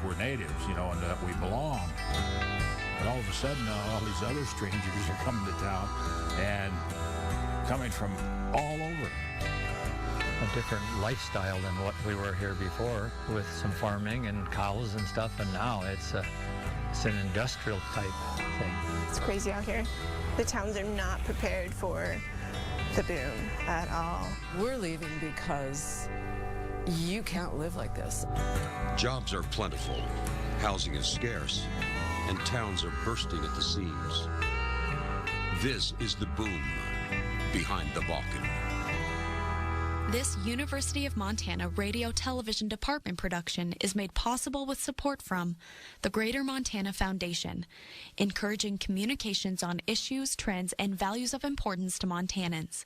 we're natives, you know, and that we belong. But all of a sudden, all these other strangers are coming to town and coming from all over. A different lifestyle than what we were here before, with some farming and cows and stuff, and now it's an industrial type thing. It's crazy out here. The towns are not prepared for the boom at all. We're leaving because you can't live like this. Jobs are plentiful, housing is scarce, and towns are bursting at the seams. This is the boom behind the Bakken. This University of Montana Radio Television Department production is made possible with support from the Greater Montana Foundation, encouraging communications on issues, trends, and values of importance to Montanans,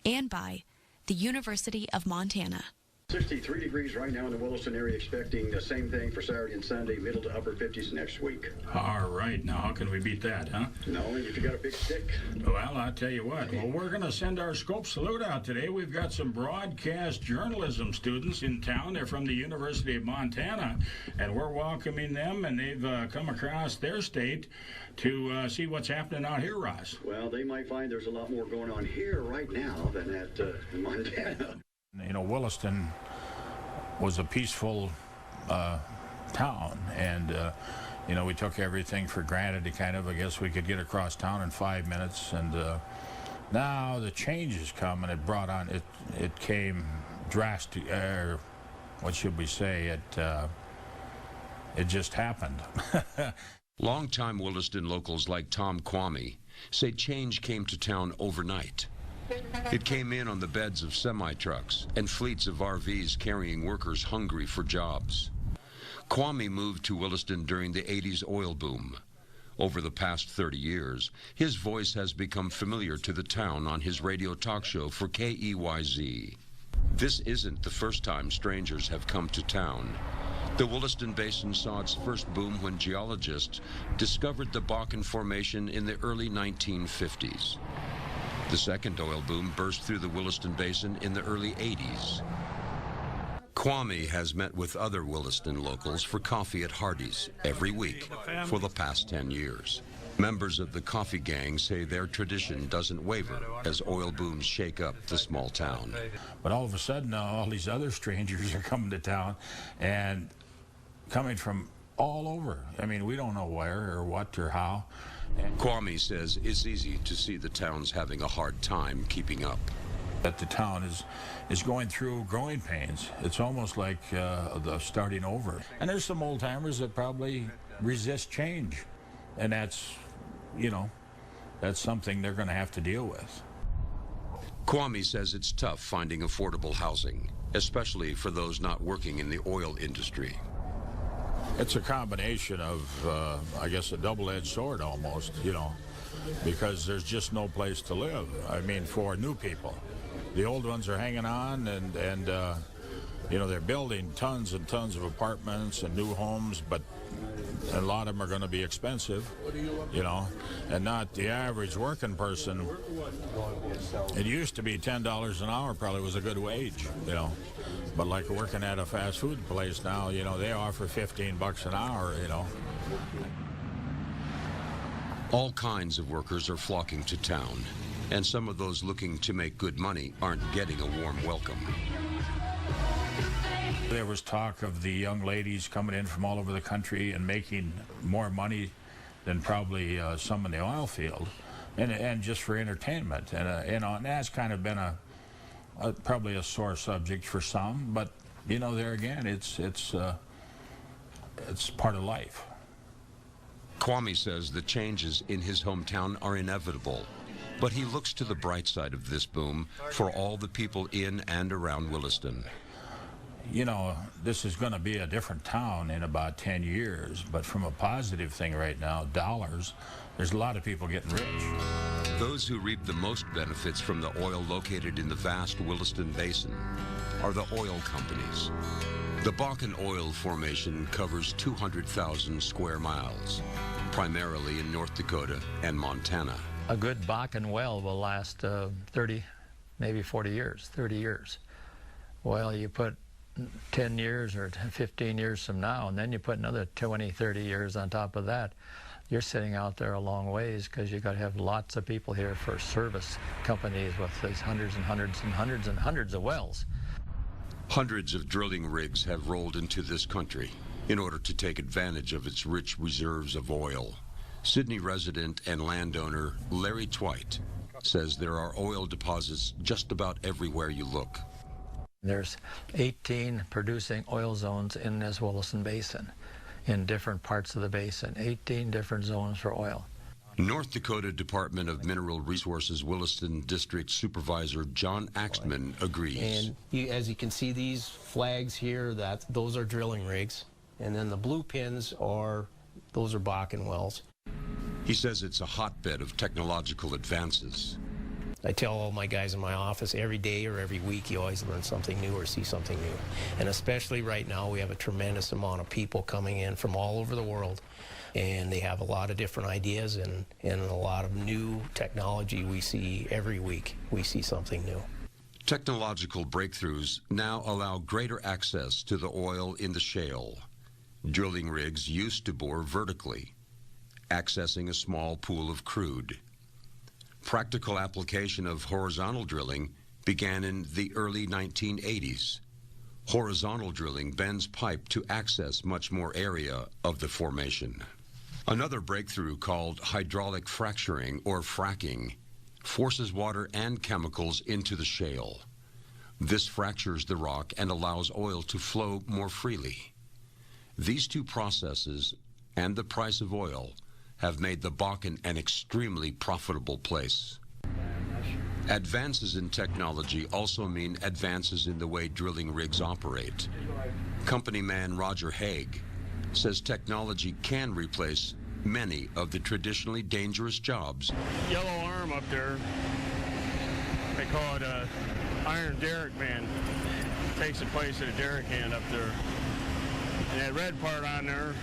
and by the University of Montana. 63 degrees right now in the Williston area, expecting the same thing for Saturday and Sunday, middle to upper 50s next week. All right, now how can we beat that, huh? No, if you got a big stick. Well, I'll tell you what. Well, we're going to send our scope salute out today. We've got some broadcast journalism students in town. They're from the University of Montana, and we're welcoming them, and they've come across their state to see what's happening out here, Ross. Well, they might find there's a lot more going on here right now than at Montana. You know, Williston was a peaceful town, and you know, we took everything for granted. I guess we could get across town in 5 minutes, and now the changes come, and it brought on, it came drastic, what should we say, it just happened. Longtime Williston locals like Tom Kwame say change came to town overnight. It came in on the beds of semi-trucks and fleets of RVs carrying workers hungry for jobs. Kwame moved to Williston during the 80s oil boom. Over the past 30 years, his voice has become familiar to the town on his radio talk show for KEYZ. This isn't the first time strangers have come to town. The Williston Basin saw its first boom when geologists discovered the Bakken Formation in the early 1950s. The second oil boom burst through the Williston Basin in the early 80s. Kwame has met with other Williston locals for coffee at Hardee's every week for the past 10 years. Members of the coffee gang say their tradition doesn't waver as oil booms shake up the small town. But all of a sudden, all these other strangers are coming to town and coming from all over. I mean, we don't know where or what or how. Kwame says it's easy to see the town's having a hard time keeping up. That the town is going through growing pains. It's almost like the starting over. And there's some old timers that probably resist change, and that's, you know, that's something they're going to have to deal with. Kwame says it's tough finding affordable housing, especially for those not working in the oil industry. It's a combination of, I guess, a double-edged sword almost, you know, because there's just no place to live. I mean, for new people. The old ones are hanging on, and you know, they're building tons and tons of apartments and new homes, but a lot of them are going to be expensive, you know, and not the average working person. It used to be $10 an hour probably was a good wage, you know, but like working at a fast food place now, you know, they offer $15 an hour, you know. All kinds of workers are flocking to town, and some of those looking to make good money aren't getting a warm welcome. There was talk of the young ladies coming in from all over the country and making more money than probably some in the oil field, and just for entertainment. And you know, and that's kind of been probably a sore subject for some. But you know, there again, it's part of life. Kwame says the changes in his hometown are inevitable, but he looks to the bright side of this boom for all the people in and around Williston. You know, this is going to be a different town in about 10 years, but from a positive thing right now, dollars, there's a lot of people getting rich. Those who reap the most benefits from the oil located in the vast Williston Basin are the oil companies. The Bakken Oil Formation covers 200,000 square miles, primarily in North Dakota and Montana. A good Bakken well will last 30, maybe 40 years, 30 years. Well, you put 10 years or 15 years from now, and then you put another 20, 30 years on top of that, you're sitting out there a long ways, because you've got to have lots of people here for service companies with these hundreds and hundreds and hundreds and hundreds of wells. Hundreds of drilling rigs have rolled into this country in order to take advantage of its rich reserves of oil. Sydney resident and landowner Larry Twite says there are oil deposits just about everywhere you look. There's 18 producing oil zones in this Williston Basin, in different parts of the basin, 18 different zones for oil. North Dakota Department of Mineral Resources Williston District Supervisor John Axman agrees. And as you can see, these flags here, those are drilling rigs. And then the blue pins those are Bakken wells. He says it's a hotbed of technological advances. I tell all my guys in my office, every day or every week you always learn something new or see something new. And especially right now, we have a tremendous amount of people coming in from all over the world, and they have a lot of different ideas and a lot of new technology we see every week. We see something new. Technological breakthroughs now allow greater access to the oil in the shale. Drilling rigs used to bore vertically, accessing a small pool of crude. Practical application of horizontal drilling began in the early 1980s. Horizontal drilling bends pipe to access much more area of the formation. Another breakthrough, called hydraulic fracturing or fracking, forces water and chemicals into the shale. This fractures the rock and allows oil to flow more freely. These two processes and the price of oil have made the Bakken an extremely profitable place. Advances in technology also mean advances in the way drilling rigs operate. Company man Roger Haig says technology can replace many of the traditionally dangerous jobs. Yellow arm up there, they call it a iron derrick man. Takes the place of the derrick hand up there. And that red part on there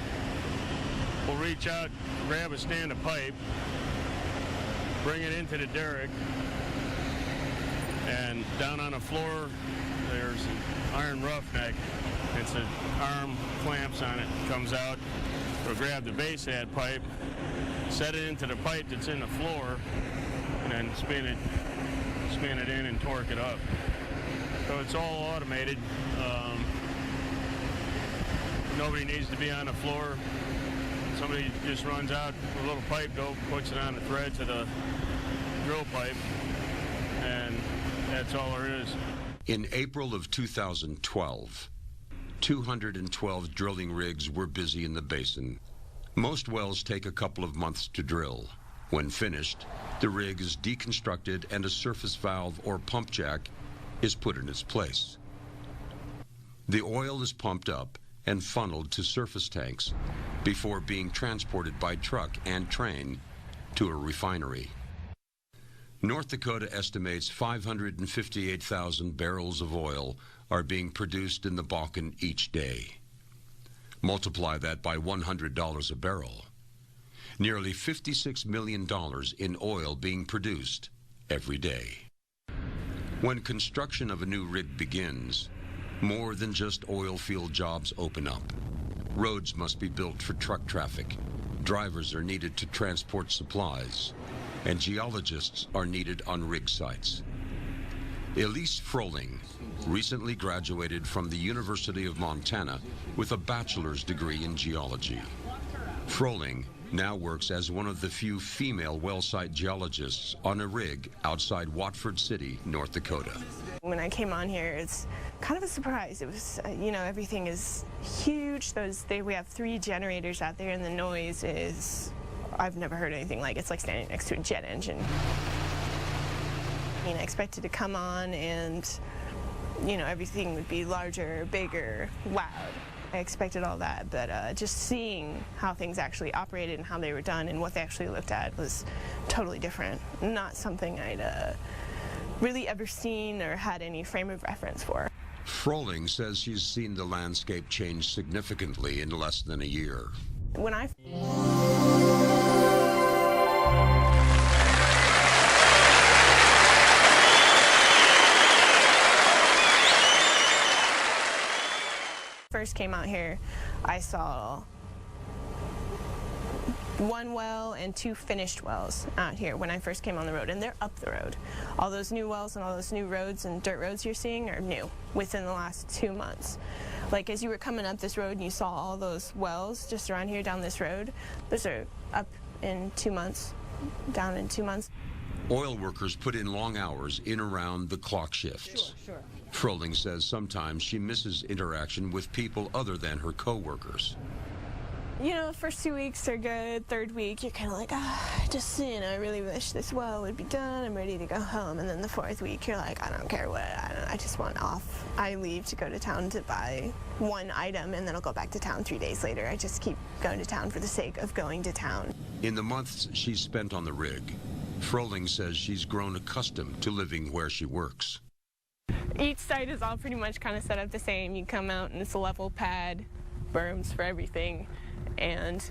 will reach out, grab a stand of pipe, bring it into the derrick, and down on the floor there's an iron roughneck. It's an arm, clamps on it, comes out. It'll grab the base of that pipe, set it into the pipe that's in the floor, and then spin it in and torque it up. So it's all automated. Nobody needs to be on the floor. Somebody just runs out with a little pipe dope, puts it on the thread to the drill pipe, and that's all there is. In April of 2012, 212 drilling rigs were busy in the basin. Most wells take a couple of months to drill. When finished, the rig is deconstructed and a surface valve or pump jack is put in its place. The oil is pumped up and funneled to surface tanks before being transported by truck and train to a refinery. North Dakota estimates 558,000 barrels of oil are being produced in the Bakken each day. Multiply that by $100 a barrel. Nearly $56 million in oil being produced every day. When construction of a new rig begins, more than just oil field jobs open up. Roads must be built for truck traffic. Drivers are needed to transport supplies, and geologists are needed on rig sites. Elise Froling recently graduated from the University of Montana with a bachelor's degree in geology. Froling now works as one of the few female well site geologists on a rig outside Watford City, North Dakota. When I came on here, it's kind of a surprise. It was, everything is huge. We have 3 generators out there, and the noise is, I've never heard anything like it. It's like standing next to a jet engine. I expected to come on and, everything would be larger, bigger, loud. I expected all that, but just seeing how things actually operated and how they were done and what they actually looked at was totally different. Not something I'd really ever seen or had any frame of reference for. Froling says she's seen the landscape change significantly in less than a year. When I first came out here, I saw 1 well and 2 finished wells out here when I first came on the road, and they're up the road. All those new wells and all those new roads and dirt roads you're seeing are new within the last 2 months. Like, as you were coming up this road and you saw all those wells just around here down this road, those are up in 2 months, down in 2 months. Oil workers put in long hours in around the clock shifts. Sure. Froling says sometimes she misses interaction with people other than her co-workers. You know, the first 2 weeks are good. Third week, you're kind of like, I really wish this well would be done. I'm ready to go home. And then the 4th week, you're like, I don't care what, I just want off. I leave to go to town to buy 1 item, and then I'll go back to town 3 days later. I just keep going to town for the sake of going to town. In the months she's spent on the rig, Froling says she's grown accustomed to living where she works. Each site is all pretty much kind of set up the same. You come out and it's a level pad, berms for everything, and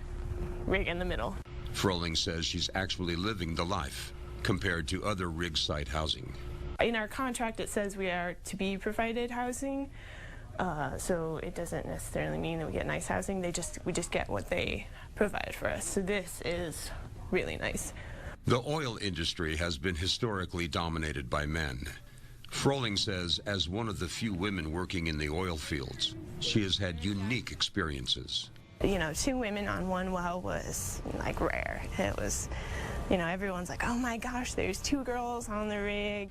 rig in the middle. Froling says she's actually living the life compared to other rig site housing. In our contract, it says we are to be provided housing, so it doesn't necessarily mean that we get nice housing. We just get what they provide for us. So this is really nice. The oil industry has been historically dominated by men. Froling says as one of the few women working in the oil fields, she has had unique experiences. You know, 2 women on 1 well was like rare. It was, you know, everyone's like, oh my gosh, there's 2 girls on the rig.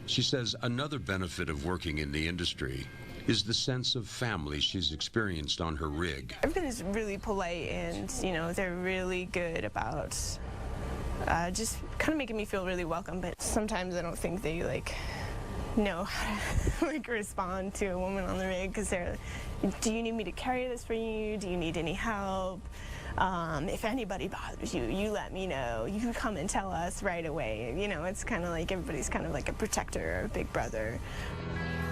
She says another benefit of working in the industry is the sense of family she's experienced on her rig. Everybody's really polite, and, you know, they're really good about just kind of making me feel really welcome. But sometimes I don't think they, like, know how to, like, respond to a woman on the rig, because they're, do you need me to carry this for you? Do you need any help? If anybody bothers you, you let me know. You come and tell us right away. You know, it's kind of like everybody's kind of like a protector or a big brother.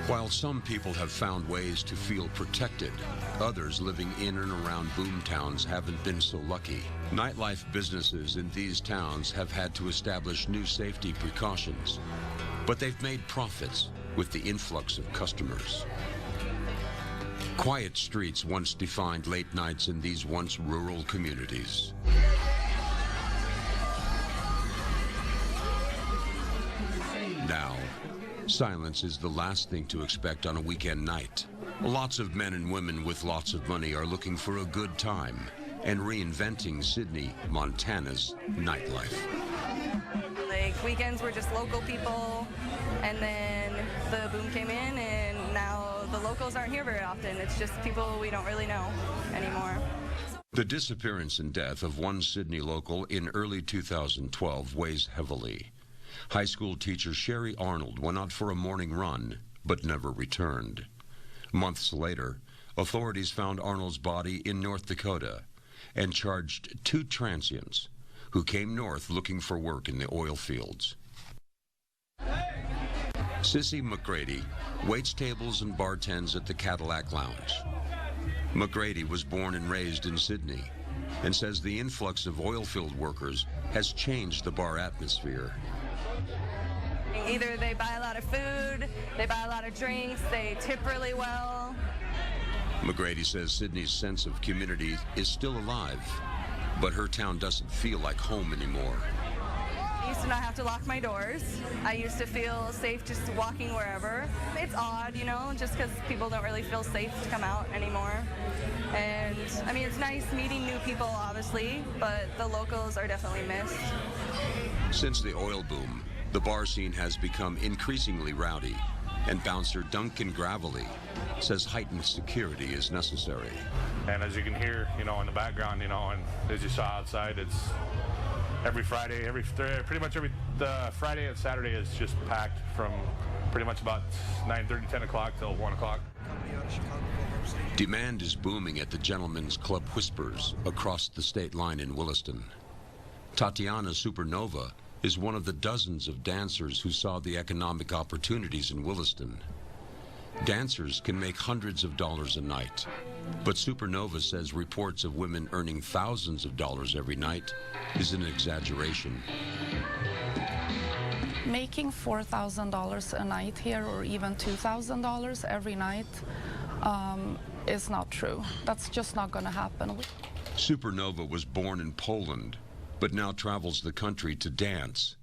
While some people have found ways to feel protected, others living in and around boom towns haven't been so lucky. Nightlife businesses in these towns have had to establish new safety precautions, but they've made profits with the influx of customers. Quiet streets once defined late nights in these once rural communities. Now, silence is the last thing to expect on a weekend night. Lots of men and women with lots of money are looking for a good time and reinventing Sydney, Montana's nightlife. Like, weekends were just local people, and then the boom came in, and now the locals aren't here very often. It's just people we don't really know anymore. The disappearance and death of one Sydney local in early 2012 weighs heavily. High school teacher Sherry Arnold went out for a morning run, but never returned. Months later, authorities found Arnold's body in North Dakota and charged 2 transients who came north looking for work in the oil fields. Sissy McGrady waits tables and bartends at the Cadillac Lounge. McGrady was born and raised in Sydney and says the influx of oilfield workers has changed the bar atmosphere. Either they buy a lot of food, they buy a lot of drinks, they tip really well. McGrady says Sydney's sense of community is still alive, but her town doesn't feel like home anymore. I used to not have to lock my doors. I used to feel safe just walking wherever. It's odd, you know, just because people don't really feel safe to come out anymore. And, I mean, it's nice meeting new people, obviously, but the locals are definitely missed. Since the oil boom, the bar scene has become increasingly rowdy, and bouncer Duncan Gravely says heightened security is necessary. And as you can hear, you know, in the background, you know, and as you saw outside, it's every Friday, pretty much every Friday and Saturday is just packed from pretty much about 9:30, 10 o'clock till 1 o'clock. Demand is booming at the Gentlemen's Club Whispers across the state line in Williston. Tatiana Supernova is one of the dozens of dancers who saw the economic opportunities in Williston. Dancers can make hundreds of dollars a night, but Supernova says reports of women earning thousands of dollars every night is an exaggeration. Making $4,000 a night here, or even $2,000 every night, is not true. That's just not going to happen. Supernova was born in Poland, but now travels the country to dance.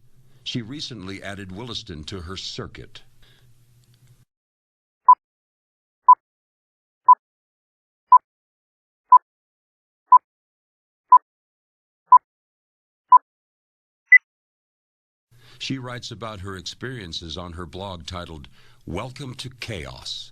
She recently added Williston to her circuit. She writes about her experiences on her blog titled Welcome to Chaos,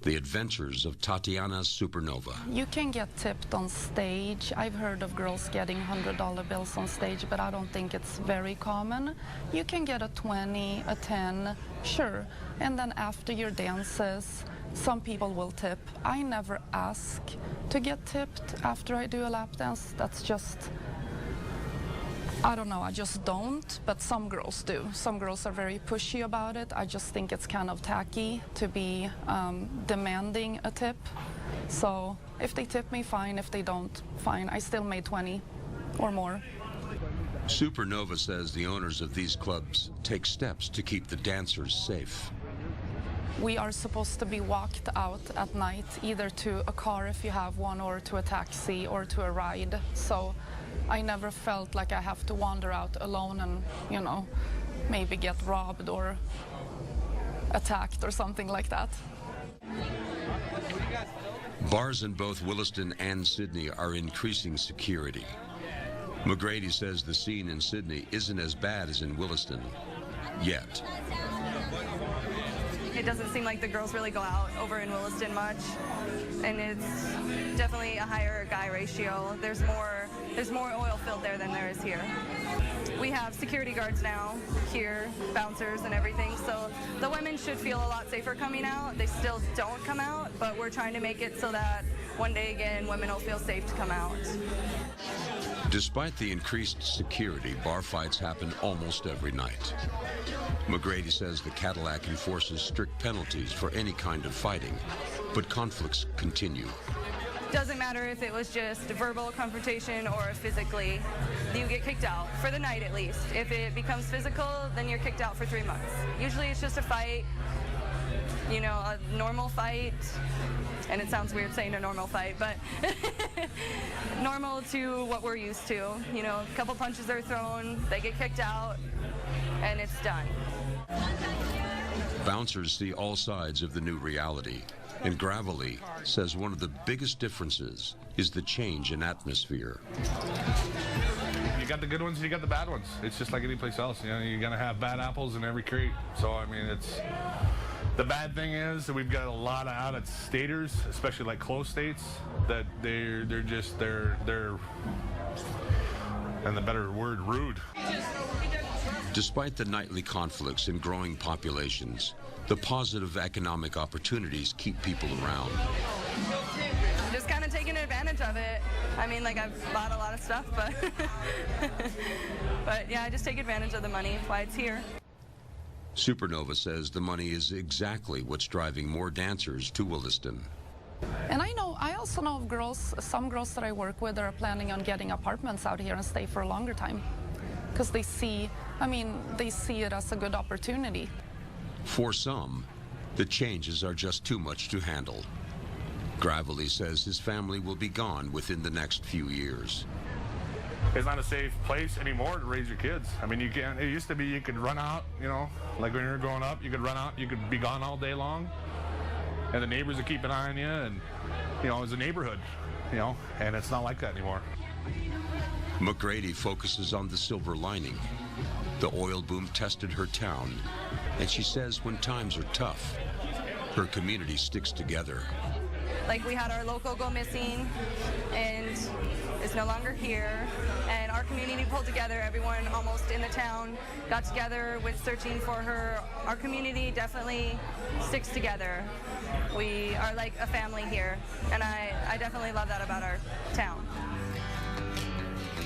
The Adventures of Tatiana Supernova. You can get tipped on stage. I've heard of girls getting $100 bills on stage, but I don't think it's very common. You can get a 20, a 10, sure. And then after your dances, some people will tip. I never ask to get tipped after I do a lap dance. That's just, I don't know, I just don't, but some girls do. Some girls are very pushy about it. I just think it's kind of tacky to be demanding a tip. So if they tip me, fine. If they don't, fine. I still made 20 or more. Supernova says the owners of these clubs take steps to keep the dancers safe. We are supposed to be walked out at night, either to a car if you have one, or to a taxi, or to a ride. So I never felt like I have to wander out alone and, you know, maybe get robbed or attacked or something like that. Bars in both Williston and Sydney are increasing security. McGrady says the scene in Sydney isn't as bad as in Williston, yet. It doesn't seem like the girls really go out over in Williston much, and it's definitely a higher guy ratio. There's more oil filled there than there is here. We have security guards now here, bouncers and everything, so the women should feel a lot safer coming out. They still don't come out, but we're trying to make it so that one day again, women will feel safe to come out. Despite the increased security, bar fights happen almost every night. McGrady says the Cadillac enforces strict penalties for any kind of fighting, but conflicts continue. Doesn't matter if it was just a verbal confrontation or physically, you get kicked out, for the night at least. If it becomes physical, then you're kicked out for 3 months. Usually it's just a fight, you know, a normal fight, and it sounds weird saying a normal fight, but normal to what we're used to. You know, a couple punches are thrown, they get kicked out, and it's done. Bouncers see all sides of the new reality, and Gravely says one of the biggest differences is the change in atmosphere. You got the good ones and you got the bad ones. It's just like any place else. You know, you're gonna have bad apples in every crate. So I mean, it's the bad thing is that we've got a lot of out-of-staters, especially like closed states, that they're and the better word, rude. Despite the nightly conflicts and growing populations, the positive economic opportunities keep people around. Just kind of taking advantage of it. I mean, like, I've bought a lot of stuff, but but yeah, I just take advantage of the money, why it's here. Supernova says the money is exactly what's driving more dancers to Williston. And I also know of girls, some girls that I work with are planning on getting apartments out here and stay for a longer time. Because they see it as a good opportunity. For some, the changes are just too much to handle. Gravely says his family will be gone within the next few years. It's not a safe place anymore to raise your kids. I mean, it used to be you could run out, you know, like when you were growing up, you could run out, you could be gone all day long, and the neighbors would keep an eye on you, and, you know, it was a neighborhood, you know, and it's not like that anymore. McGrady focuses on the silver lining. The oil boom tested her town, and she says when times are tough, her community sticks together. Like, we had our local go missing, and it's no longer here. And our community pulled together. Everyone almost in the town got together with searching for her. Our community definitely sticks together. We are like a family here, and I definitely love that about our town.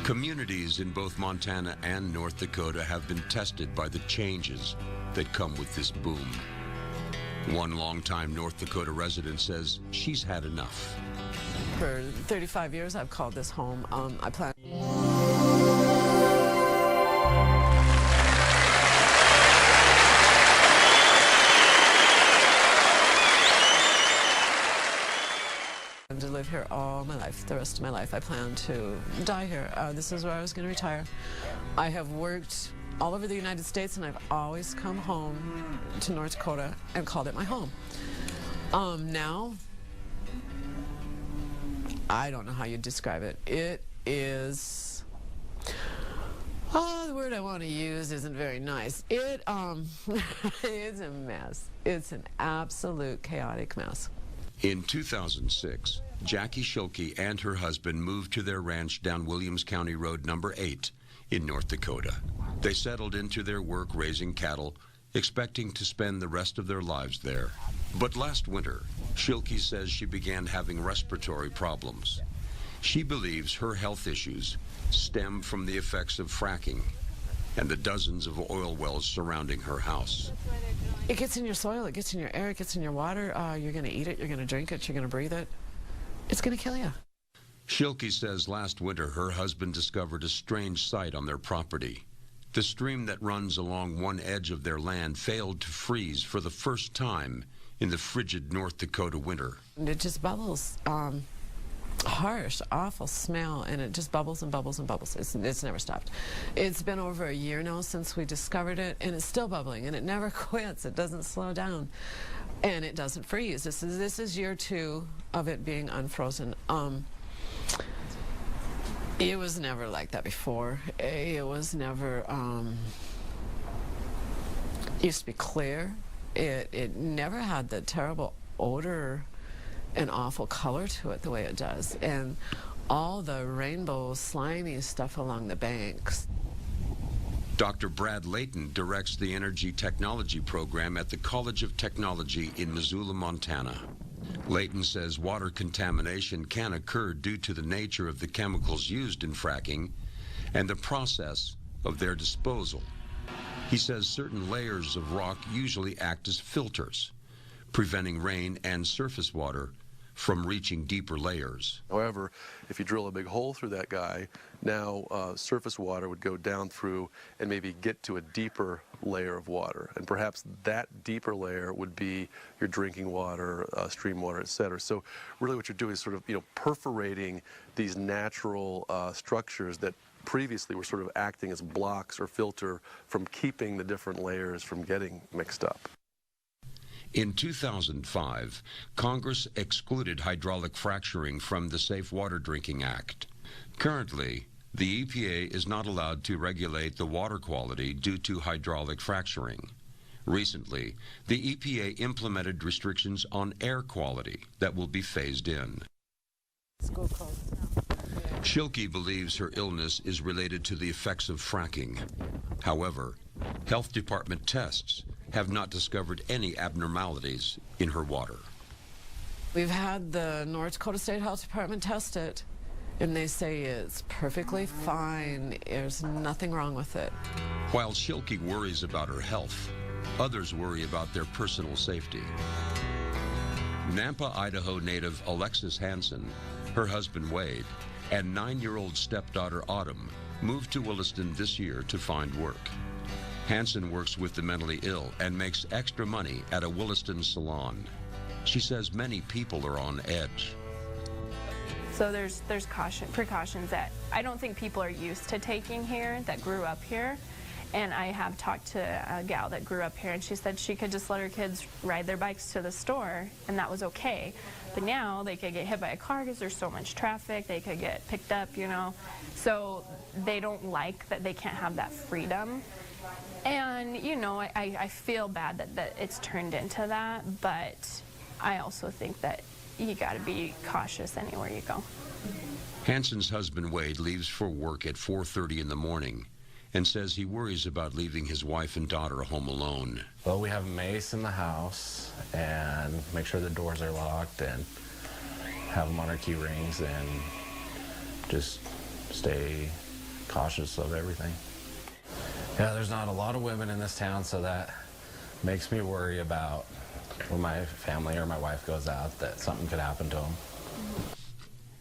Communities in both Montana and North Dakota have been tested by the changes that come with this boom. One longtime North Dakota resident says she's had enough. For 35 years, I've called this home. I plan. live here all my life, the rest of my life. I plan to die here. This is where I was going to retire. I have worked all over the United States, and I've always come home to North Dakota and called it my home. Now, I don't know how you describe it. It is, the word I want to use isn't very nice. It it's a mess. It's an absolute chaotic mess. In 2006, Jackie Schilke and her husband moved to their ranch down Williams County Road number 8 in North Dakota. They settled into their work raising cattle, expecting to spend the rest of their lives there. But last winter, Schilke says she began having respiratory problems. She believes her health issues stem from the effects of fracking and the dozens of oil wells surrounding her house. It gets in your soil, it gets in your air, it gets in your water. You're going to eat it, you're going to drink it, you're going to breathe it. It's going to kill you. Schilke says last winter her husband discovered a strange sight on their property. The stream that runs along one edge of their land failed to freeze for the first time in the frigid North Dakota winter. It just bubbles. Harsh, awful smell, and it just bubbles and bubbles and bubbles. It's never stopped. It's been over a year now since we discovered it, and it's still bubbling, and it never quits. It doesn't slow down, and it doesn't freeze. This is year 2 of it being unfrozen. It was never like that before. It was never, it used to be clear. It never had the terrible odor and awful color to it the way it does. And all the rainbow slimy stuff along the banks. Dr. Brad Layton directs the Energy Technology Program at the College of Technology in Missoula, Montana. Layton says water contamination can occur due to the nature of the chemicals used in fracking and the process of their disposal. He says certain layers of rock usually act as filters, preventing rain and surface water from reaching deeper layers. However, if you drill a big hole through that guy, now surface water would go down through and maybe get to a deeper layer of water. And perhaps that deeper layer would be your drinking water, stream water, etc. So really what you're doing is sort of, perforating these natural structures that previously were sort of acting as blocks or filter from keeping the different layers from getting mixed up. In 2005, Congress excluded hydraulic fracturing from the Safe Water Drinking Act. Currently, the EPA is not allowed to regulate the water quality due to hydraulic fracturing. Recently, the EPA implemented restrictions on air quality that will be phased in. Schilke believes her illness is related to the effects of fracking. However, health department tests have not discovered any abnormalities in her water. We've had the North Dakota State Health Department test it, and they say it's perfectly fine. There's nothing wrong with it. While Schilke worries about her health, others worry about their personal safety. Nampa, Idaho native Alexis Hansen, her husband Wade, and 9-year-old stepdaughter Autumn moved to Williston this year to find work. Hansen works with the mentally ill and makes extra money at a Williston salon. She says many people are on edge. So there's precautions that I don't think people are used to taking here that grew up here. And I have talked to a gal that grew up here, and she said she could just let her kids ride their bikes to the store, and that was okay. But now they could get hit by a car because there's so much traffic. They could get picked up, So they don't like that they can't have that freedom. And, I feel bad that it's turned into that, but I also think that you got to be cautious anywhere you go. Hansen's husband Wade leaves for work at 4:30 in the morning and says he worries about leaving his wife and daughter home alone. Well, we have mace in the house and make sure the doors are locked and have them on our key rings and just stay cautious of everything. Yeah, there's not a lot of women in this town, so that makes me worry about when my family or my wife goes out that something could happen to them.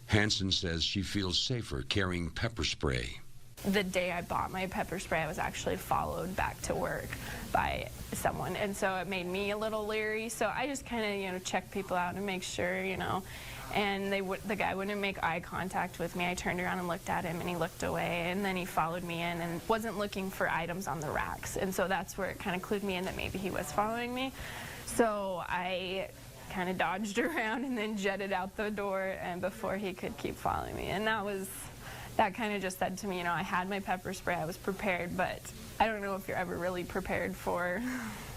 Hansen says she feels safer carrying pepper spray The day I bought my pepper spray, I was actually followed back to work by someone, and so it made me a little leery. So I just kind of, check people out and make sure, and the guy wouldn't make eye contact with me. I turned around and looked at him, and he looked away, and then he followed me in and wasn't looking for items on the racks, and so that's where it kind of clued me in that maybe he was following me. So I kind of dodged around and then jetted out the door, and before he could keep following me, and that kind of just said to me, I had my pepper spray, I was prepared, but I don't know if you're ever really prepared for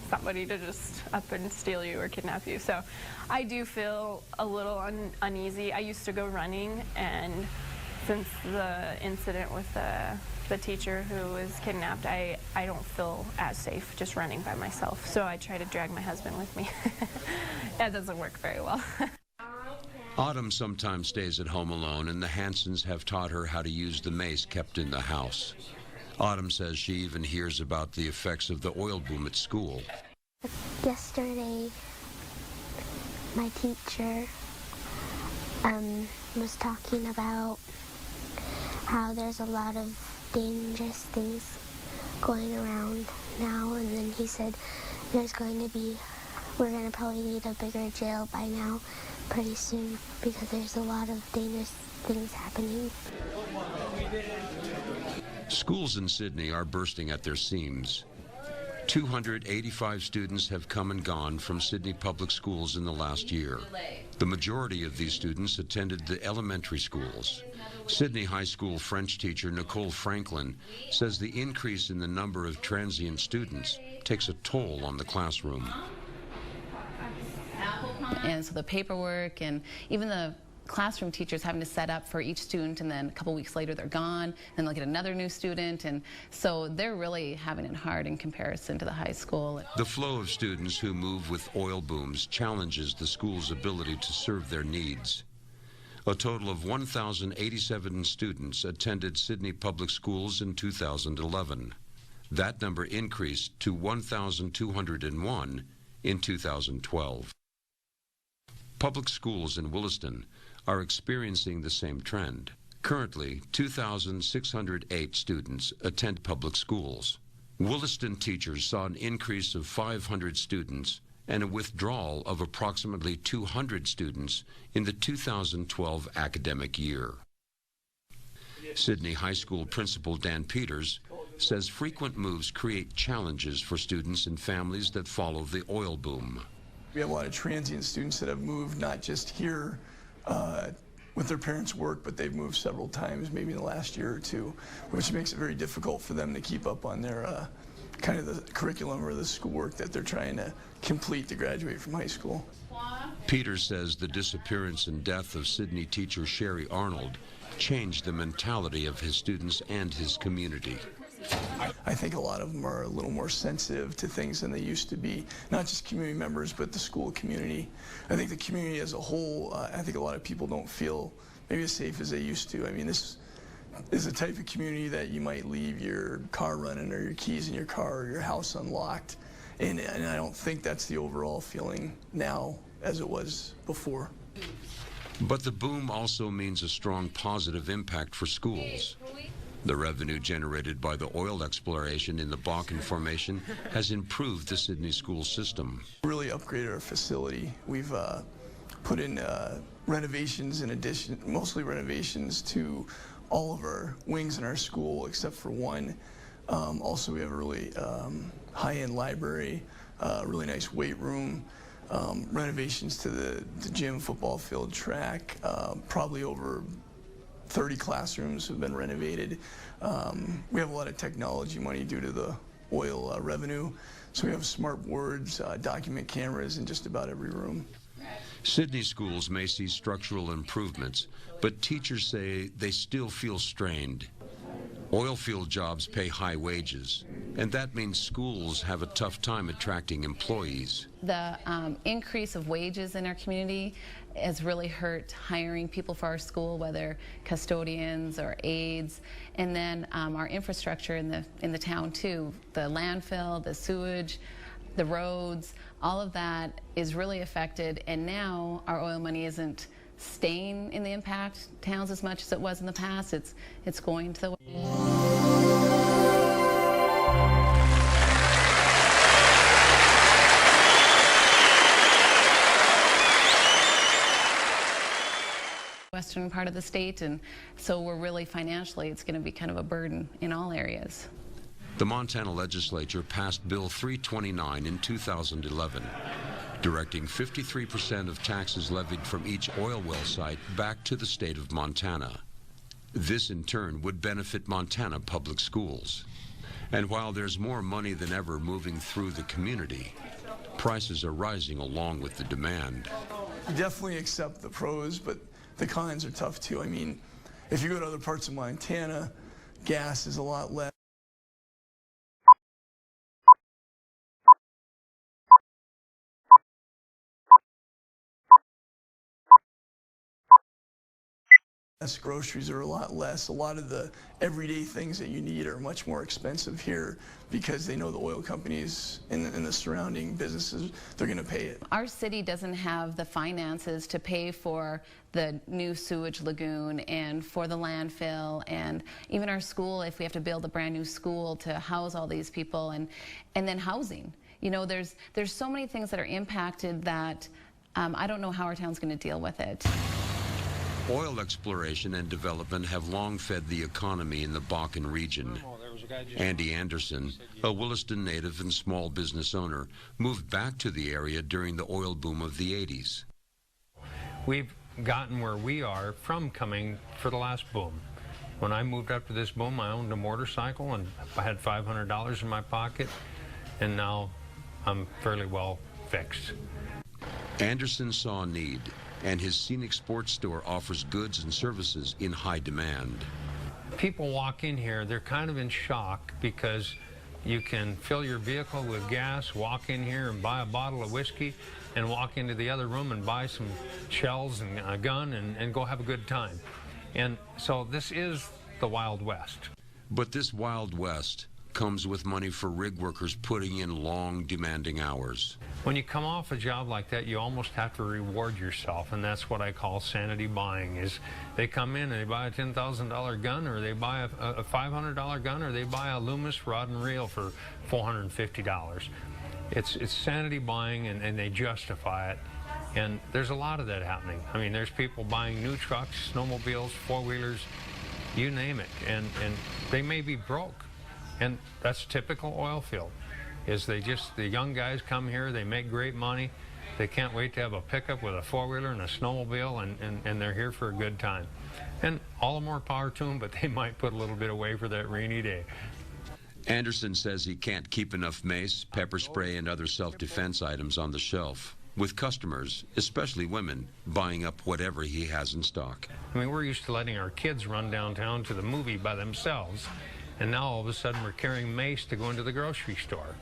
somebody to just up and steal you or kidnap you. So I do feel a little uneasy. I used to go running, and since the incident with the teacher who was kidnapped, I don't feel as safe just running by myself. So I try to drag my husband with me. That doesn't work very well. Autumn sometimes stays at home alone, and the Hansons have taught her how to use the mace kept in the house. Autumn says she even hears about the effects of the oil boom at school. Yesterday, my teacher was talking about how there's a lot of dangerous things going around now, and then he said we're going to probably need a bigger jail by now pretty soon because there's a lot of dangerous things happening. Schools in Sydney are bursting at their seams. 285 students have come and gone from Sydney public schools in the last year. The majority of these students attended the elementary schools. Sydney High School French teacher Nicole Franklin says the increase in the number of transient students takes a toll on the classroom. And so the paperwork and even the classroom teachers having to set up for each student, and then a couple weeks later they're gone, and they'll get another new student, and so they're really having it hard in comparison to the high school. The flow of students who move with oil booms challenges the school's ability to serve their needs. A total of 1,087 students attended Sydney Public Schools in 2011. That number increased to 1,201 in 2012. Public schools in Williston are experiencing the same trend. Currently, 2,608 students attend public schools. Williston teachers saw an increase of 500 students and a withdrawal of approximately 200 students in the 2012 academic year. Sydney High School Principal Dan Peters says frequent moves create challenges for students and families that follow the oil boom. We have a lot of transient students that have moved not just here with their parents' work, but they've moved several times, maybe in the last year or two, which makes it very difficult for them to keep up on their kind of the curriculum or the schoolwork that they're trying to complete to graduate from high school. Peters says the disappearance and death of Sydney teacher Sherry Arnold changed the mentality of his students and his community. I think a lot of them are a little more sensitive to things than they used to be, not just community members, but the school community. I think the community as a whole, I think a lot of people don't feel maybe as safe as they used to. I mean, this is a type of community that you might leave your car running or your keys in your car or your house unlocked, and I don't think that's the overall feeling now as it was before. But the boom also means a strong positive impact for schools. The revenue generated by the oil exploration in the Bakken Formation has improved the Sydney school system. Really upgraded our facility. We've put in renovations in addition, mostly renovations to all of our wings in our school except for one. Also, we have a really high-end library, really nice weight room, renovations to the gym, football field, track, probably over 30 classrooms have been renovated. We have a lot of technology money due to the oil revenue. So we have smart boards, document cameras in just about every room. Sydney schools may see structural improvements, but teachers say they still feel strained. Oil field jobs pay high wages, and that means schools have a tough time attracting employees. The increase of wages in our community has really hurt hiring people for our school, whether custodians or aides, and then our infrastructure in the town too, the landfill, the sewage, the roads, all of that is really affected, and now our oil money isn't staying in the impact towns as much as it was in the past. It's going to the western part of the state, and so we're really financially, it's going to be kind of a burden in all areas. The Montana legislature passed Bill 329 in 2011, directing 53% of taxes levied from each oil well site back to the state of Montana. This in turn would benefit Montana public schools. And while there's more money than ever moving through the community, prices are rising along with the demand. You definitely accept the pros, but the cons are tough too. I mean, if you go to other parts of Montana, gas is a lot less. Groceries are a lot less. A lot of the everyday things that you need are much more expensive here because they know the oil companies and the surrounding businesses, they're going to pay it. Our city doesn't have the finances to pay for the new sewage lagoon and for the landfill, and even our school, if we have to build a brand new school to house all these people, and then housing. You know, there's so many things that are impacted that I don't know how our town's going to deal with it. Oil exploration and development have long fed the economy in the Bakken region. Andy Anderson, a Williston native and small business owner, moved back to the area during the oil boom of the 80s. We've gotten where we are from coming for the last boom. When I moved up to this boom, I owned a motorcycle and I had $500 in my pocket, and now I'm fairly well fixed. Anderson saw a need, and his scenic sports store offers goods and services in high demand. People walk in here, they're kind of in shock because you can fill your vehicle with gas, walk in here and buy a bottle of whiskey, and walk into the other room and buy some shells and a gun and go have a good time. And so this is the Wild West. But this Wild West comes with money for rig workers putting in long, demanding hours. When you come off a job like that, you almost have to reward yourself, and that's what I call sanity buying. Is they come in and they buy a $10,000 gun, or they buy a $500 gun, or they buy a Loomis rod and reel for $450. It's sanity buying, and they justify it. And there's a lot of that happening. I mean, there's people buying new trucks, snowmobiles, four-wheelers, you name it, and they may be broke. And that's typical oil field, is the young guys come here, they make great money, they can't wait to have a pickup with a four-wheeler and a snowmobile, and they're here for a good time. And all the more power to them, but they might put a little bit away for that rainy day. Anderson says he can't keep enough mace, pepper spray, and other self-defense items on the shelf, with customers, especially women, buying up whatever he has in stock. I mean, we're used to letting our kids run downtown to the movie by themselves, and now all of a sudden we're carrying mace to go into the grocery store.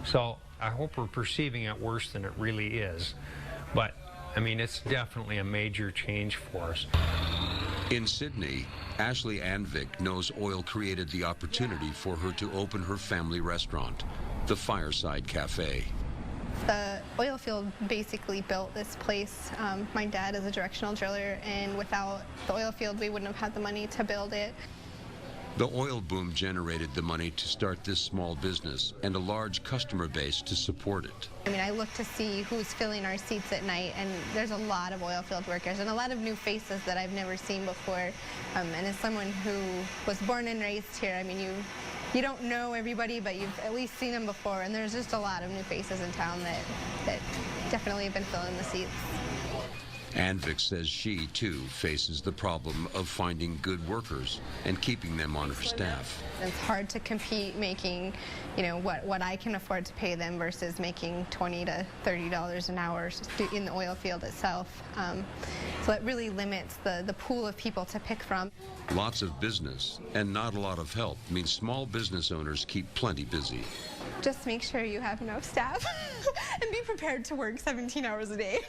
So I hope we're perceiving it worse than it really is. But, I mean, it's definitely a major change for us. In Sydney, Ashley Anvik knows oil created the opportunity for her to open her family restaurant, the Fireside Cafe. The oil field basically built this place. My dad is a directional driller, and without the oil field, we wouldn't have had the money to build it. The oil boom generated the money to start this small business and a large customer base to support it. I mean, I look to see who's filling our seats at night, and there's a lot of oil field workers and a lot of new faces that I've never seen before. And as someone who was born and raised here, I mean, you don't know everybody, but you've at least seen them before, and there's just a lot of new faces in town that definitely have been filling the seats. Anvik says she, too, faces the problem of finding good workers and keeping them on her staff. It's hard to compete making, you know, what I can afford to pay them versus making $20 to $30 an hour in the oil field itself. So it really limits the pool of people to pick from. Lots of business and not a lot of help means small business owners keep plenty busy. Just make sure you have enough staff and be prepared to work 17 hours a day.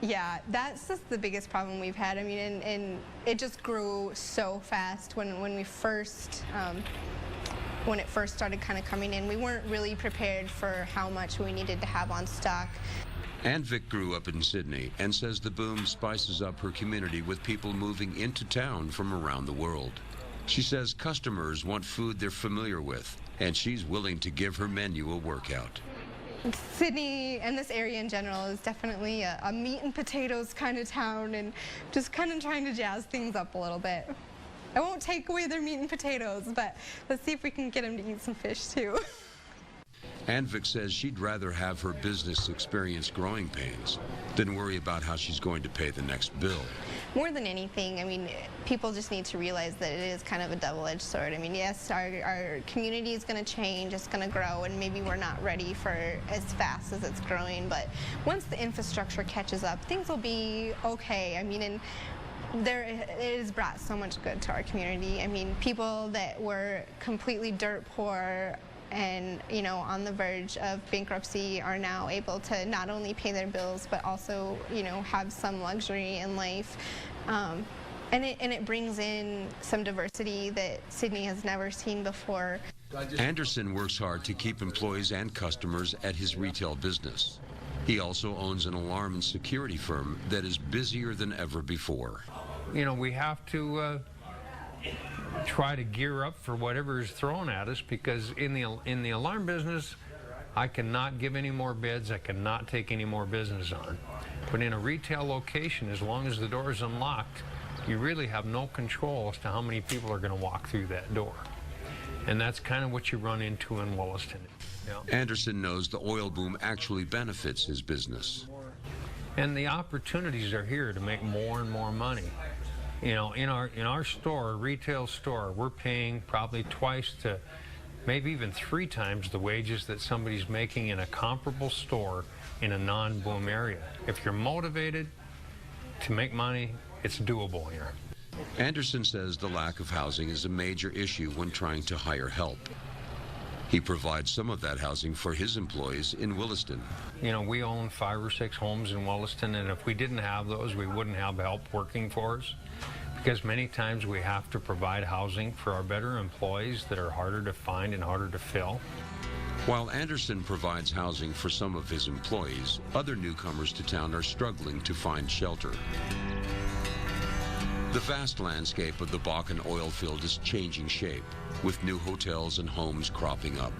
Yeah, that's just the biggest problem we've had. I mean, and it just grew so fast when it first started kind of coming in. We weren't really prepared for how much we needed to have on stock. Anvik grew up in Sydney and says the boom spices up her community with people moving into town from around the world. She says customers want food they're familiar with, and she's willing to give her menu a workout. Sydney and this area in general is definitely a meat and potatoes kind of town, and just kind of trying to jazz things up a little bit. I won't take away their meat and potatoes, but let's see if we can get them to eat some fish too. Anvik says she'd rather have her business experience growing pains than worry about how she's going to pay the next bill. More than anything, I mean, people just need to realize that it is kind of a double-edged sword. I mean, yes, our community is going to change, it's going to grow, and maybe we're not ready for as fast as it's growing, but once the infrastructure catches up, things will be okay. I mean, and it has brought so much good to our community. I mean, people that were completely dirt poor and, you know, on the verge of bankruptcy are now able to not only pay their bills, but also, you know, have some luxury in life. And it brings in some diversity that Sydney has never seen before. Anderson works hard to keep employees and customers at his retail business. He also owns an alarm and security firm that is busier than ever before. You know, we have to try to gear up for whatever is thrown at us, because in the alarm business, I cannot give any more bids, I cannot take any more business on. But in a retail location, as long as the door is unlocked, you really have no control as to how many people are going to walk through that door. And that's kind of what you run into in Williston. Yeah. Anderson knows the oil boom actually benefits his business. And the opportunities are here to make more and more money. You know, in our store, retail store, we're paying probably twice to maybe even 3 times the wages that somebody's making in a comparable store in a non-boom area. If you're motivated to make money, it's doable here. Anderson says the lack of housing is a major issue when trying to hire help. He provides some of that housing for his employees in Williston. You know, we own 5 or 6 homes in Williston, and if we didn't have those, we wouldn't have help working for us. Because many times we have to provide housing for our better employees that are harder to find and harder to fill. While Anderson provides housing for some of his employees, other newcomers to town are struggling to find shelter. The vast landscape of the Bakken oil field is changing shape, with new hotels and homes cropping up.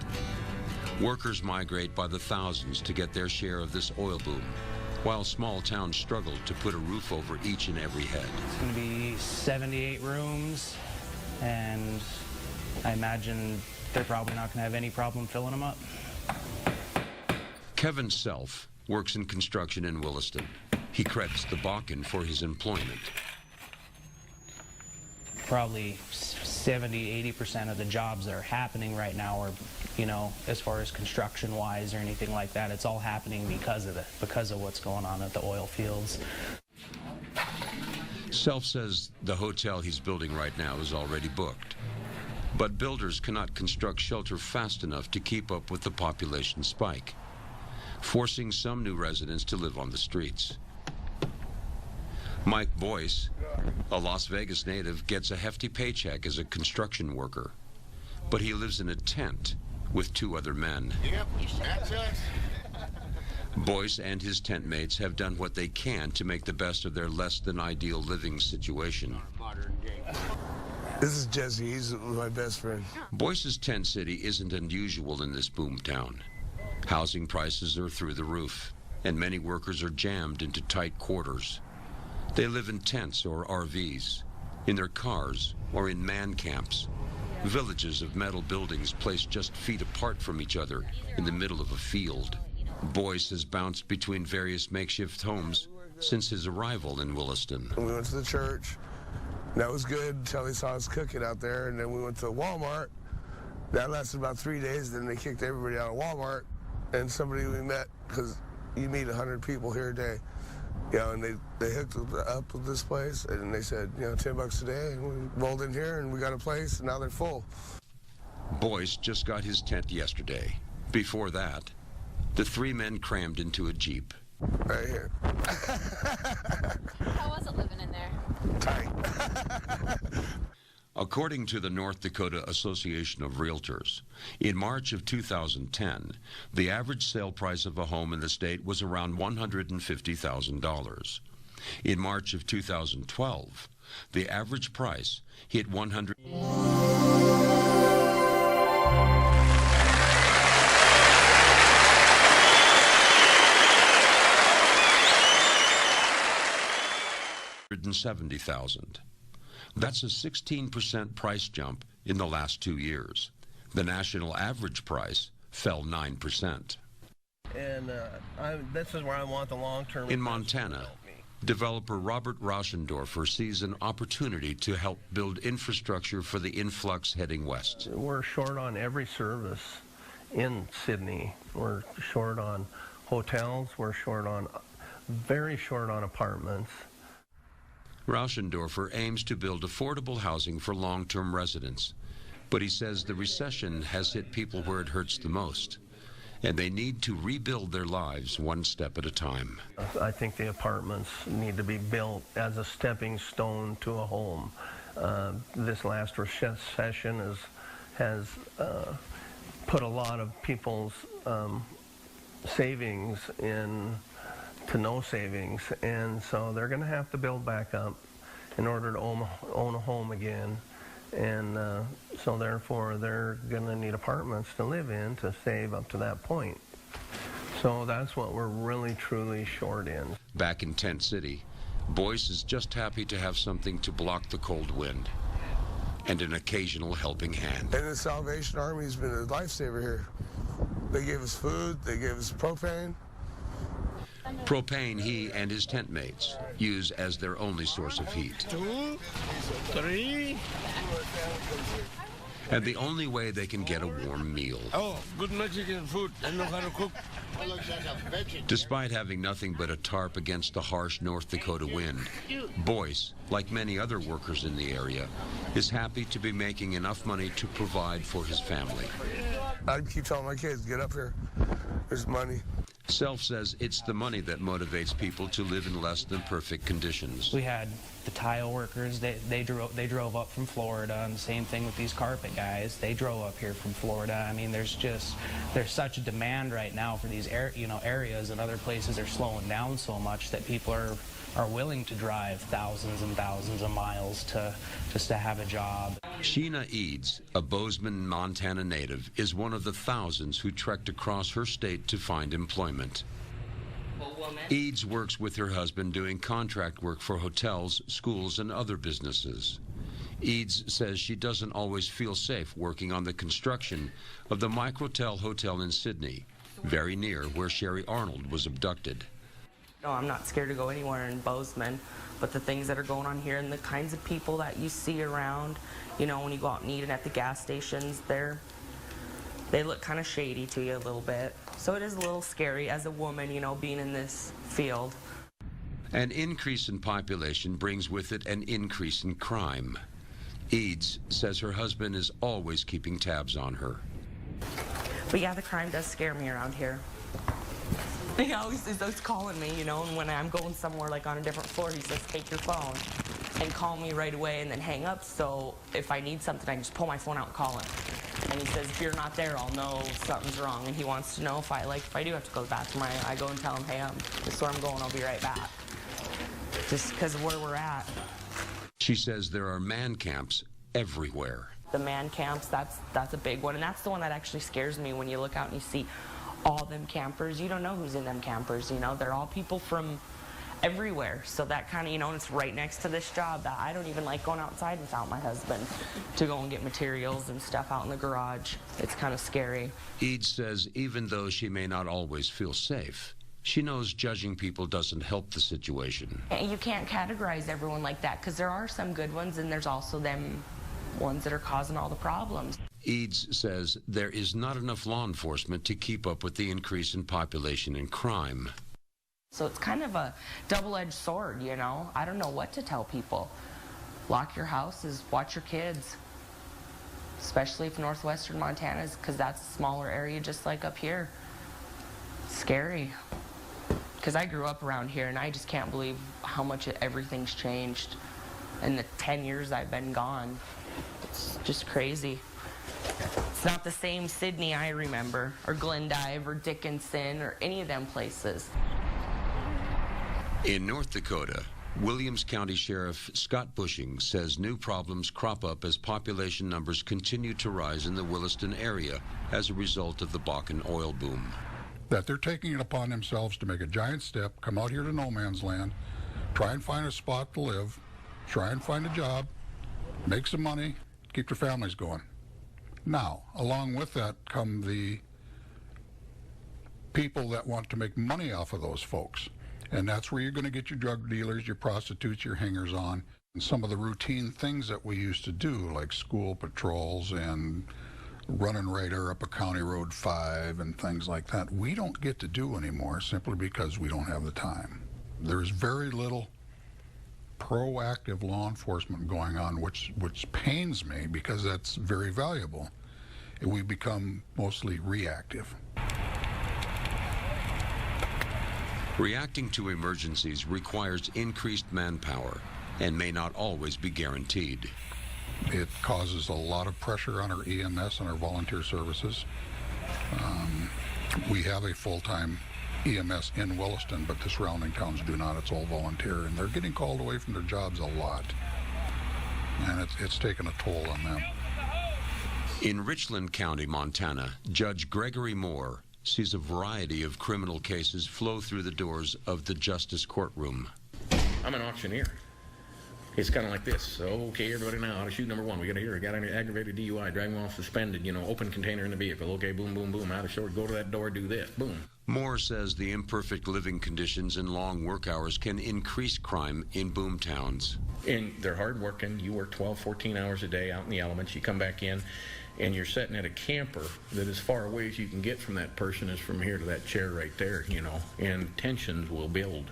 Workers migrate by the thousands to get their share of this oil boom, while small towns struggle to put a roof over each and every head. It's going to be 78 rooms, and I imagine they're probably not going to have any problem filling them up. Kevin Self works in construction in Williston. He credits the Bakken for his employment. Probably 70–80% of the jobs that are happening right now are, you know, as far as construction-wise or anything like that, it's all happening because of what's going on at the oil fields. Self says the hotel he's building right now is already booked. But builders cannot construct shelter fast enough to keep up with the population spike, forcing some new residents to live on the streets. Mike Boyce, a Las Vegas native, gets a hefty paycheck as a construction worker, but he lives in a tent with 2 other men. Yep, that's us. Boyce and his tent mates have done what they can to make the best of their less than ideal living situation. This is Jesse, he's my best friend. Boyce's tent city isn't unusual in this boom town. Housing prices are through the roof, and many workers are jammed into tight quarters. They live in tents or RVs, in their cars, or in man camps, villages of metal buildings placed just feet apart from each other in the middle of a field. Boyce has bounced between various makeshift homes since his arrival in Williston. We went to the church. That was good until they saw us cooking out there, and then we went to Walmart. That lasted about 3 days, then they kicked everybody out of Walmart, and somebody we met, because you meet 100 people here a day. You know, and they hooked us up with this place, and they said, you know, $10 a day, and we rolled in here, and we got a place, and now they're full. Boyce just got his tent yesterday. Before that, the 3 men crammed into a Jeep. Right here. How was it living in there? Tight. According to the North Dakota Association of Realtors, in March of 2010, the average sale price of a home in the state was around $150,000. In March of 2012, the average price hit $100,000. $170,000. That's a 16% price jump in the last 2 years. The national average price fell 9%. And this is where I want the long-term. In Montana, developer Robert Rauschendorfer sees an opportunity to help build infrastructure for the influx heading west. We're short on every service in Sydney. We're short on hotels. We're very short on apartments. Rauschendorfer aims to build affordable housing for long-term residents, but he says the recession has hit people where it hurts the most, and they need to rebuild their lives one step at a time. I think the apartments need to be built as a stepping stone to a home. This last recession has put a lot of people's savings to no savings, and so they're going to have to build back up in order to own a home again, and so therefore they're going to need apartments to live in to save up to that point. So that's what we're really truly short in. Back in Tent City, Boyce is just happy to have something to block the cold wind and an occasional helping hand. And the Salvation Army's been a lifesaver here. They gave us food, they gave us propane. Propane he and his tent mates use as their only source of heat. 2, 3. And the only way they can get a warm meal. Oh, good Mexican food. I know how to cook. Despite having nothing but a tarp against the harsh North Dakota wind, Boyce, like many other workers in the area, is happy to be making enough money to provide for his family. I keep telling my kids, get up here. There's money. Self says it's the money that motivates people to live in less than perfect conditions. We had the tile workers, they drove up from Florida, and the same thing with these carpet guys. They drove up here from Florida. I mean, there's such a demand right now for these areas, and other places are slowing down so much that people are willing to drive thousands and thousands of miles just to have a job. Sheena Eads, a Bozeman, Montana native, is one of the thousands who trekked across her state to find employment. Eads works with her husband doing contract work for hotels, schools, and other businesses. Eads says she doesn't always feel safe working on the construction of the Microtel Hotel in Sydney, very near where Sherry Arnold was abducted. No, I'm not scared to go anywhere in Bozeman, but the things that are going on here and the kinds of people that you see around, when you go out and eat and at the gas stations, they look kind of shady to you a little bit. So it is a little scary as a woman, being in this field. An increase in population brings with it an increase in crime. Eads says her husband is always keeping tabs on her. But yeah, the crime does scare me around here. He always is calling me, and when I'm going somewhere like on a different floor, he says, take your phone and call me right away and then hang up. So if I need something, I can just pull my phone out and call him. And he says, if you're not there, I'll know something's wrong. And he wants to know if I do have to go to the bathroom, I go and tell him, hey, this is where I'm going, I'll be right back. Just because of where we're at. She says there are man camps everywhere. The man camps, that's a big one. And that's the one that actually scares me when you look out and you see all them campers. You don't know who's in them campers, they're all people from everywhere. So that kind of, and it's right next to this job that I don't even like going outside without my husband to go and get materials and stuff out in the garage. It's kind of scary. Eads says even though she may not always feel safe, she knows judging people doesn't help the situation. And you can't categorize everyone like that, because there are some good ones and there's also them ones that are causing all the problems. Eads says there is not enough law enforcement to keep up with the increase in population and crime. So it's kind of a double-edged sword, I don't know what to tell people. Lock your houses, watch your kids, especially if northwestern Montana is, because that's a smaller area just like up here. It's scary, because I grew up around here and I just can't believe how much everything's changed in the 10 years I've been gone. It's just crazy. It's not the same Sydney I remember, or Glendive, or Dickinson, or any of them places. In North Dakota, Williams County Sheriff Scott Bushing says new problems crop up as population numbers continue to rise in the Williston area as a result of the Bakken oil boom. That they're taking it upon themselves to make a giant step, come out here to no man's land, Try and find a spot to live. Try and find a job. Make some money. Keep your families going. Now, along with that come the people that want to make money off of those folks. And that's where you're going to get your drug dealers, your prostitutes, your hangers-on, and some of the routine things that we used to do, like school patrols and running radar up a County Road 5 and things like that, we don't get to do anymore simply because we don't have the time. There's very little proactive law enforcement going on, which pains me because that's very valuable. We become mostly reactive. Reacting to emergencies requires increased manpower and may not always be guaranteed. It causes a lot of pressure on our EMS and our volunteer services. We have a full-time EMS in Williston, but the surrounding towns do not. It's all volunteer, and they're getting called away from their jobs a lot. And it's taken a toll on them. In Richland County, Montana, Judge Gregory Moore sees a variety of criminal cases flow through the doors of the justice courtroom. I'm an auctioneer. It's kind of like this. So, okay, everybody now, out of shoot number 1. We got to hear, got an aggravated DUI, driving while suspended, open container in the vehicle. Okay, boom, boom, boom, out of short, go to that door, do this, boom. Moore says the imperfect living conditions and long work hours can increase crime in boom towns. And they're hard working. You work 12, 14 hours a day out in the elements. You come back in, and you're sitting at a camper that as far away as you can get from that person is from here to that chair right there, and tensions will build.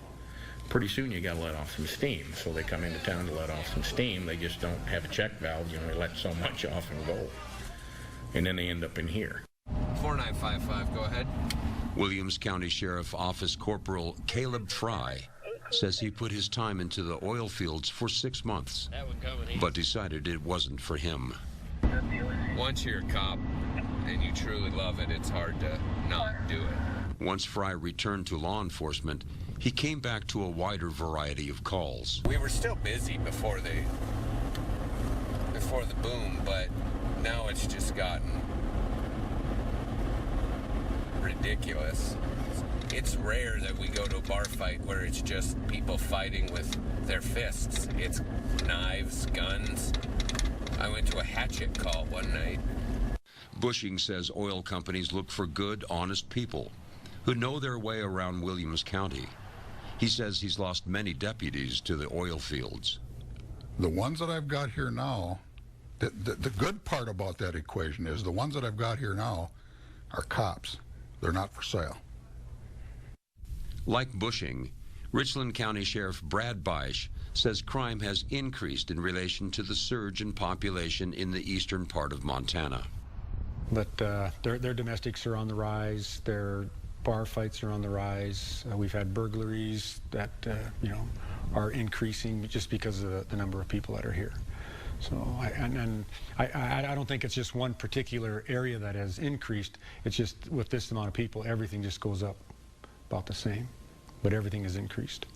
Pretty soon you got to let off some steam. So they come into town to let off some steam. They just don't have a check valve. They let so much off and go. And then they end up in here. 4955, go ahead. Williams County Sheriff Office Corporal Caleb Fry says he put his time into the oil fields for 6 months, but decided it wasn't for him. Once you're a cop and you truly love it, it's hard to not do it. Once Fry returned to law enforcement, he came back to a wider variety of calls. We were still busy before the boom, but now it's just gotten ridiculous. It's rare that we go to a bar fight where it's just people fighting with their fists. It's knives, guns. I went to a hatchet call one night. Bushing says oil companies look for good, honest people who know their way around Williams County. He says he's lost many deputies to the oil fields. The ones that I've got here now, the good part about that equation is the ones that I've got here now are cops. They're not for sale. Like Bushing, Richland County Sheriff Brad Beisch says crime has increased in relation to the surge in population in the eastern part of Montana. But their domestics are on the rise. Their bar fights are on the rise. We've had burglaries that are increasing just because of the number of people that are here. So I don't think it's just one particular area that has increased. It's just with this amount of people, everything just goes up about the same, but everything has increased.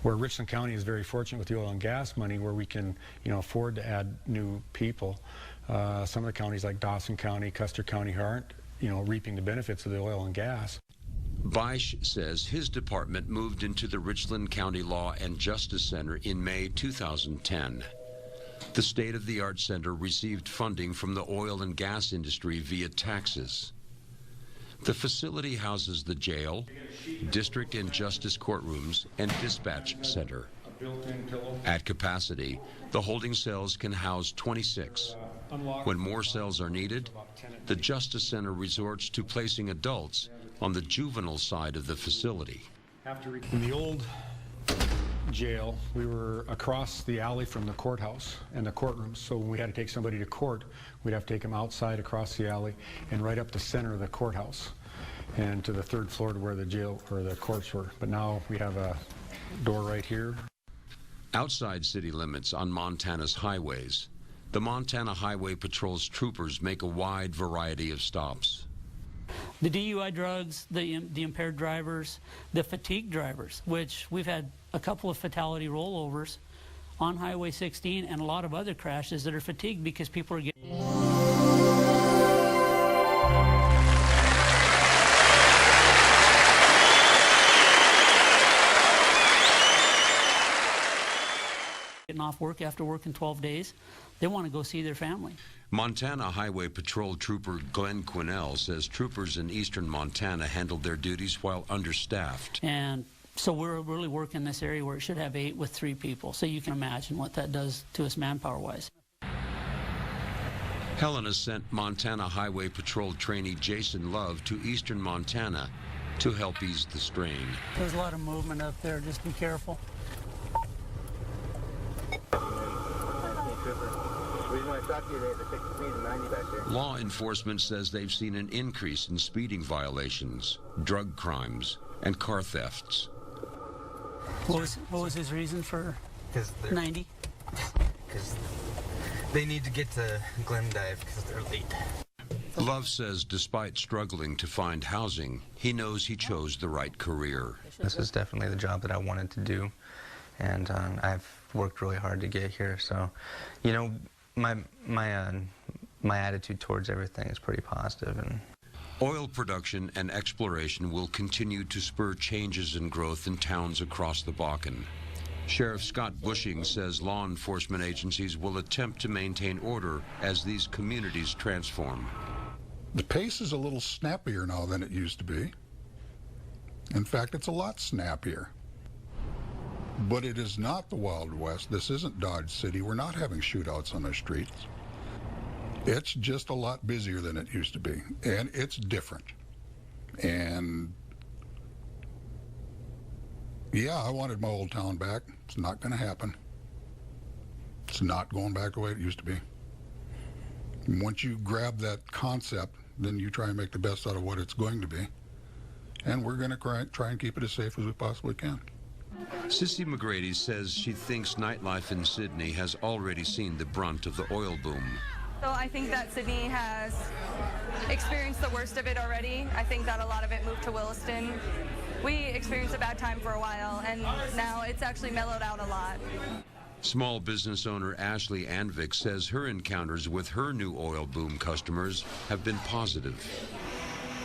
Where Richland County is very fortunate with the oil and gas money, where we can afford to add new people. Some of the counties like Dawson County, Custer County aren't reaping the benefits of the oil and gas. Beisch says his department moved into the Richland County Law and Justice Center in May 2010. The state-of-the-art center received funding from the oil and gas industry via taxes. The facility houses the jail, district and justice courtrooms, and dispatch center. At capacity, the holding cells can house 26. When more cells are needed, the Justice Center resorts to placing adults on the juvenile side of the facility. In the old jail, we were across the alley from the courthouse and the courtrooms. So when we had to take somebody to court, we'd have to take them outside across the alley and right up the center of the courthouse and to the third floor to where the jail or the courts were. But now we have a door right here. Outside city limits on Montana's highways, the Montana Highway Patrol's troopers make a wide variety of stops. The DUI drugs, the impaired drivers, the fatigue drivers, which we've had a couple of fatality rollovers on Highway 16 and a lot of other crashes that are fatigued because people are getting... getting off work after working 12 days. They want to go see their family. Montana Highway Patrol Trooper Glenn Quinnell says troopers in eastern Montana handled their duties while understaffed. And so we're really working this area where it should have 8 with 3 people. So you can imagine what that does to us manpower-wise. Helena sent Montana Highway Patrol trainee Jason Love to eastern Montana to help ease the strain. There's a lot of movement up there. Just be careful. Law enforcement says they've seen an increase in speeding violations, drug crimes, and car thefts. What was his reason for 90? Because they need to get to Glendive because they're late. Love says despite struggling to find housing, he knows he chose the right career. This is definitely the job that I wanted to do, and I've worked really hard to get here. So, you know, my attitude towards everything is pretty positive. And oil production and exploration will continue to spur changes and growth in towns across the Bakken. Sheriff Scott Bushing says law enforcement agencies will attempt to maintain order as these communities transform. The pace is a little snappier now than it used to be. In fact, it's a lot snappier. But it is not the Wild West. This isn't Dodge City. We're not having shootouts on the streets. It's just a lot busier than it used to be. And it's different. And yeah, I wanted my old town back. It's not going to happen. It's not going back the way it used to be. Once you grab that concept, then you try and make the best out of what it's going to be. And we're going to try and keep it as safe as we possibly can. Sissy McGrady says she thinks nightlife in Sydney has already seen the brunt of the oil boom. So I think that Sydney has experienced the worst of it already. I think that a lot of it moved to Williston. We experienced a bad time for a while, and now it's actually mellowed out a lot. Small business owner Ashley Anvik says her encounters with her new oil boom customers have been positive.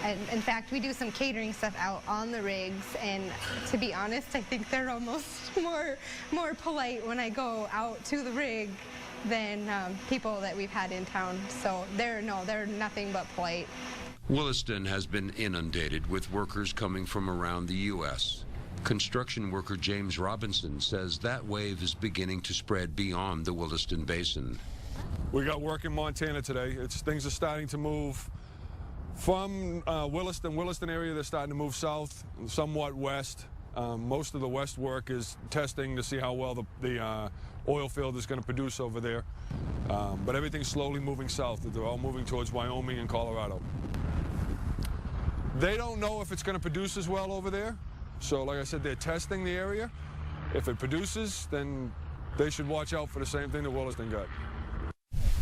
And in fact, we do some catering stuff out on the rigs, and to be honest, I think they're almost more polite when I go out to the rig than people that we've had in town. So they're nothing but polite. Williston has been inundated with workers coming from around the U.S. Construction worker James Robinson says that wave is beginning to spread beyond the Williston Basin. We got work in Montana today. Things are starting to move from Williston area. They're starting to move south, somewhat west. Most of the west work is testing to see how well the oil field is going to produce over there. But everything's slowly moving south. They're all moving towards Wyoming and Colorado. They don't know if it's going to produce as well over there. So like I said, they're testing the area. If it produces, then they should watch out for the same thing that Williston got.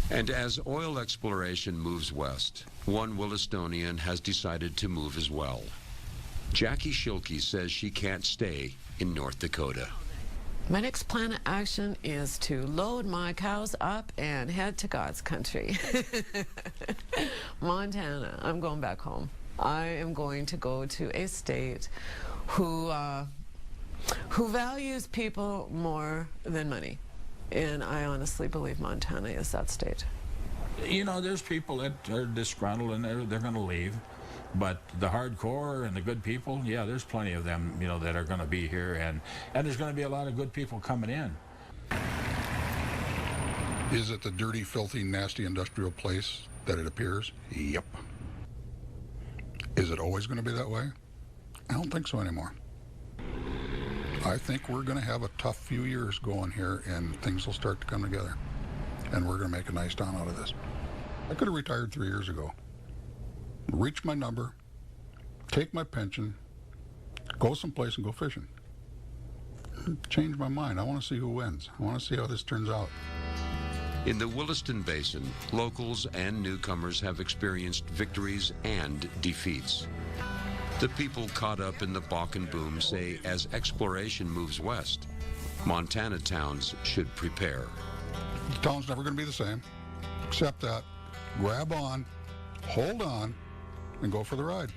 And as oil exploration moves west, one Willistonian has decided to move as well. Jackie Schilke says she can't stay in North Dakota. My next plan of action is to load my cows up and head to God's country. Montana. I'm going back home. I am going to go to a state who values people more than money. And I honestly believe Montana is that state. You know, there's people that are disgruntled and they're going to leave. But the hardcore and the good people, yeah, there's plenty of them, you know, that are going to be here. And there's going to be a lot of good people coming in. Is it the dirty, filthy, nasty industrial place that it appears? Yep. Is it always going to be that way? I don't think so anymore. I think we're going to have a tough few years going here, and things will start to come together. And we're going to make a nice town out of this. I could have retired 3 years ago. Reach my number, take my pension, go someplace and go fishing. Change my mind. I want to see who wins. I want to see how this turns out. In the Williston Basin, locals and newcomers have experienced victories and defeats. The people caught up in the Bakken boom say as exploration moves west, Montana towns should prepare. The town's never going to be the same, except that grab on, hold on, and go for the ride.